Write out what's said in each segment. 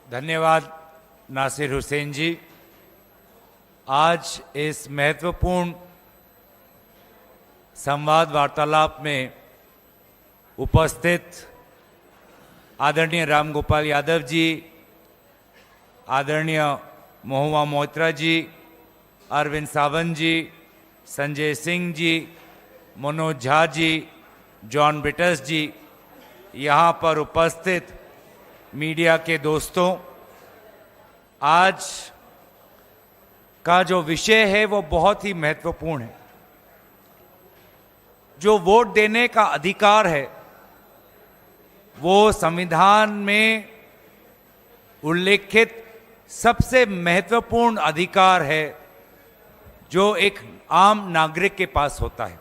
धन्यवाद नासिर हुसैन जी। आज इस महत्वपूर्ण संवाद वार्तालाप में उपस्थित आदरणीय रामगोपाल यादव जी, आदरणीय महुआ मोइत्रा जी, अरविंद सावंत जी, संजय सिंह जी, मनोज झा जी, जॉन ब्रिटस जी, यहाँ पर उपस्थित मीडिया के दोस्तों, आज का जो विषय है वो बहुत ही महत्वपूर्ण है। जो वोट देने का अधिकार है वो संविधान में उल्लेखित सबसे महत्वपूर्ण अधिकार है जो एक आम नागरिक के पास होता है।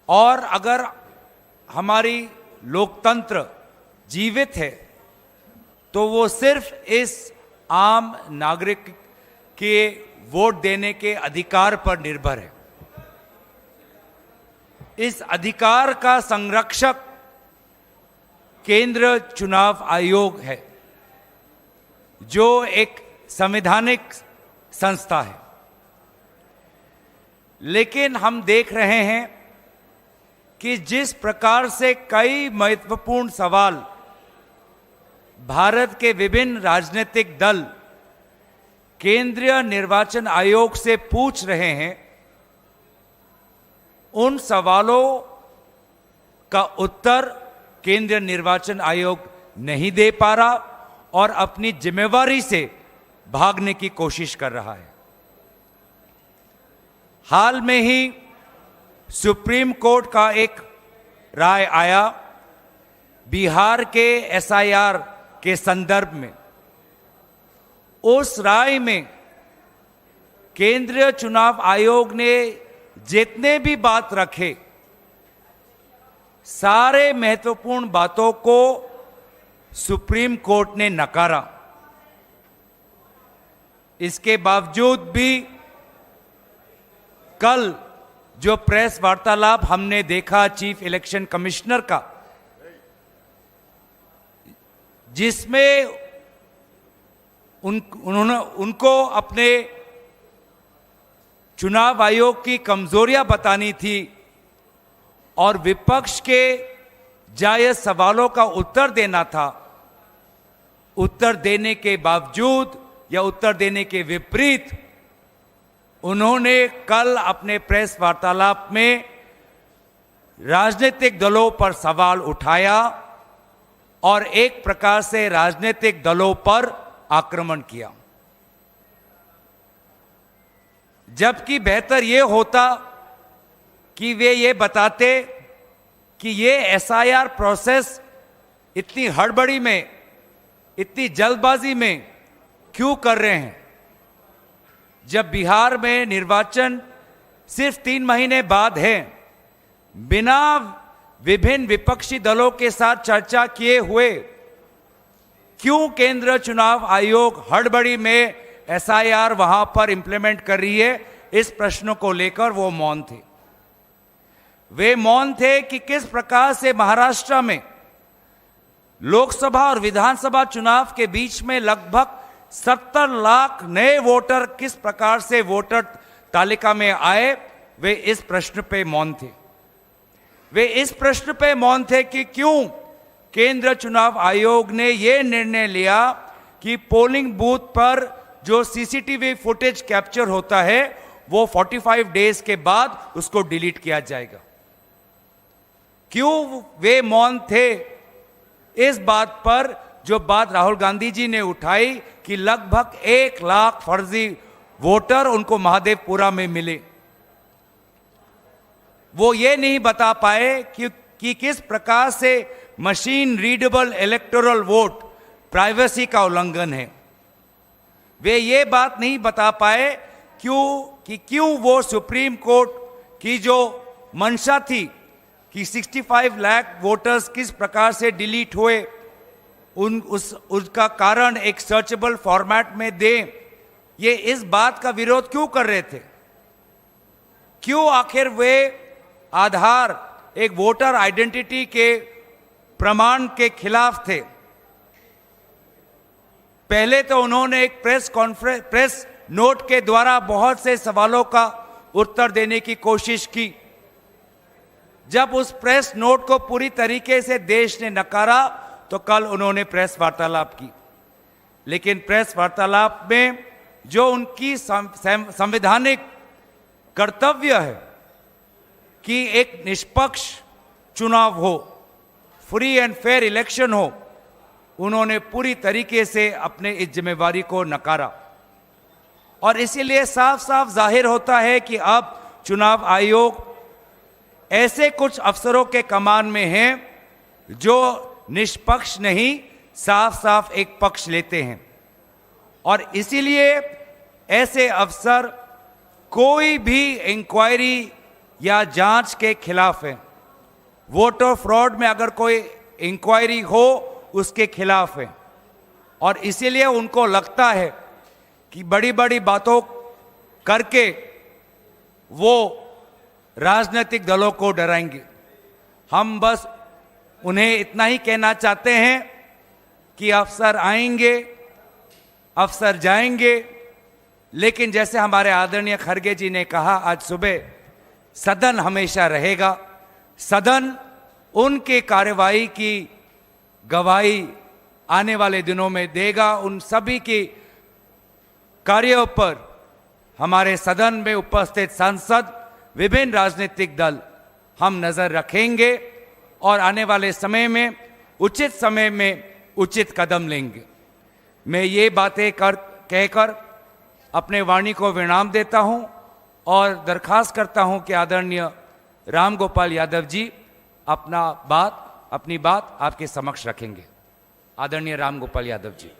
और अगर हमारी लोकतंत्र जीवित है तो वो सिर्फ इस आम नागरिक के वोट देने के अधिकार पर निर्भर है। इस अधिकार का संरक्षक केंद्र चुनाव आयोग है, जो एक संवैधानिक संस्था है। लेकिन हम देख रहे हैं कि जिस प्रकार से कई महत्वपूर्ण सवाल भारत के विभिन्न राजनीतिक दल केंद्रीय निर्वाचन आयोग से पूछ रहे हैं, उन सवालों का उत्तर केंद्रीय निर्वाचन आयोग नहीं दे पा रहा और अपनी जिम्मेवारी से भागने की कोशिश कर रहा है। हाल में ही सुप्रीम कोर्ट का एक राय आया बिहार के एसआईआर के संदर्भ में। उस राय में केंद्रीय चुनाव आयोग ने जितने भी बात रखे, सारे महत्वपूर्ण बातों को सुप्रीम कोर्ट ने नकारा। इसके बावजूद भी कल जो प्रेस वार्तालाप हमने देखा चीफ इलेक्शन कमिश्नर का, जिसमें उन्होंने उनको अपने चुनाव आयोग की कमजोरियां बतानी थी और विपक्ष के जायज सवालों का उत्तर देना था, उत्तर देने के बावजूद या उत्तर देने के विपरीत उन्होंने कल अपने प्रेस वार्तालाप में राजनीतिक दलों पर सवाल उठाया और एक प्रकार से राजनीतिक दलों पर आक्रमण किया। जबकि बेहतर यह होता कि वे ये बताते कि ये एसआईआर प्रोसेस इतनी हड़बड़ी में, इतनी जल्दबाजी में क्यों कर रहे हैं, जब बिहार में निर्वाचन सिर्फ 3 महीने बाद है। बिना विभिन्न विपक्षी दलों के साथ चर्चा किए हुए क्यों केंद्र चुनाव आयोग हड़बड़ी में एसआईआर वहां पर इंप्लीमेंट कर रही है, इस प्रश्न को लेकर वो मौन थे। वे मौन थे कि किस प्रकार से महाराष्ट्र में लोकसभा और विधानसभा चुनाव के बीच में लगभग 70 लाख नए वोटर किस प्रकार से वोटर तालिका में आए, वे इस प्रश्न पे मौन थे। वे इस प्रश्न पे मौन थे कि क्यों केंद्र चुनाव आयोग ने यह निर्णय लिया कि पोलिंग बूथ पर जो सीसीटीवी फुटेज कैप्चर होता है वो 45 डेज के बाद उसको डिलीट किया जाएगा। क्यों वे मौन थे इस बात पर, जो बात राहुल गांधी जी ने उठाई कि लगभग 1 लाख फर्जी वोटर उनको महादेवपुरा में मिले। वो ये नहीं बता पाए कि किस प्रकार से machine readable electoral vote privacy का उल्लंघन है। वे ये बात नहीं बता पाए क्यों वो सुप्रीम कोर्ट की जो मंशा थी कि 65 लाख वोटर्स किस प्रकार से डिलीट हुए, उसका कारण एक सर्चेबल फॉर्मेट में दें, ये इस बात का विरोध क्यों कर रहे थे? क्यों आखिर वे आधार एक वोटर आइडेंटिटी के प्रमाण के खिलाफ थे? पहले तो उन्होंने एक प्रेस नोट के द्वारा बहुत से सवालों का उत्तर देने की कोशिश की। जब उस प्रेस नोट को पूरी तरीके से देश ने नकारा तो कल उन्होंने प्रेस वार्तालाप की। लेकिन प्रेस वार्तालाप में जो उनकी संवैधानिक कर्तव्य है कि एक निष्पक्ष चुनाव हो, फ्री एंड फेयर इलेक्शन हो, उन्होंने पूरी तरीके से अपने इस जिम्मेवारी को नकारा। और इसीलिए साफ साफ जाहिर होता है कि अब चुनाव आयोग ऐसे कुछ अफसरों के कमान में हैं जो निष्पक्ष नहीं, साफ साफ एक पक्ष लेते हैं। और इसीलिए ऐसे अफसर कोई भी इंक्वायरी या जांच के खिलाफ है। वोटर फ्रॉड में अगर कोई इंक्वायरी हो उसके खिलाफ है। और इसीलिए उनको लगता है कि बड़ी बड़ी बातों करके वो राजनीतिक दलों को डराएंगे। हम बस उन्हें इतना ही कहना चाहते हैं कि अफसर आएंगे, अफसर जाएंगे, लेकिन जैसे हमारे आदरणीय खड़गे जी ने कहा आज सुबह, सदन हमेशा रहेगा। सदन उनके कार्यवाही की गवाही आने वाले दिनों में देगा। उन सभी की कार्यों पर हमारे सदन में उपस्थित सांसद, विभिन्न राजनीतिक दल हम नजर रखेंगे और आने वाले समय में उचित समय में उचित कदम लेंगे। मैं ये बातें कहकर अपने वाणी को विराम देता हूं और दरखास्त करता हूं कि आदरणीय राम गोपाल यादव जी अपनी बात आपके समक्ष रखेंगे। आदरणीय राम गोपाल यादव जी।